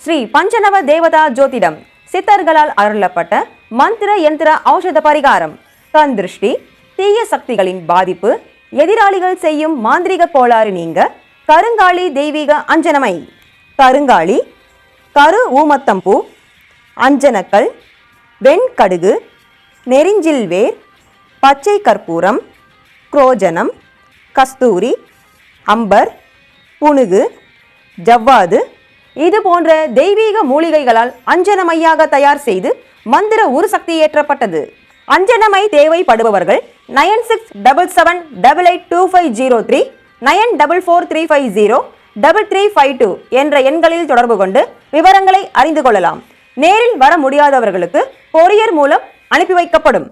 ஸ்ரீ பஞ்சநவ தேவதா ஜோதிடம் சித்தர்களால் அருளப்பட்ட மந்திர யந்திர ஔஷத பரிகாரம். கண் திருஷ்டி, தீய சக்திகளின் பாதிப்பு, எதிராளிகள் செய்யும் மாந்திரிக கோளாறு நீங்க கருங்காலி தெய்வீக அஞ்சனமை. கருங்காலி, கரு ஊமத்தம்பூ, அஞ்சனக்கல், வெண்கடுகு, நெரிஞ்சில் வேர், பச்சை கற்பூரம், குரோஜனம், கஸ்தூரி, அம்பர், புனுகு, ஜவ்வாது இது போன்ற தெய்வீக மூலிகைகளால் அஞ்சனமையாக தயார் செய்து மந்திர உருசக்தி ஏற்றப்பட்டது. அஞ்சனமை தேவைப்படுபவர்கள் 9677882503 9443503352 என்ற எண்களில் தொடர்பு கொண்டு விவரங்களை அறிந்து கொள்ளலாம். நேரில் வர முடியாதவர்களுக்கு கொரியர் மூலம் அனுப்பி வைக்கப்படும்.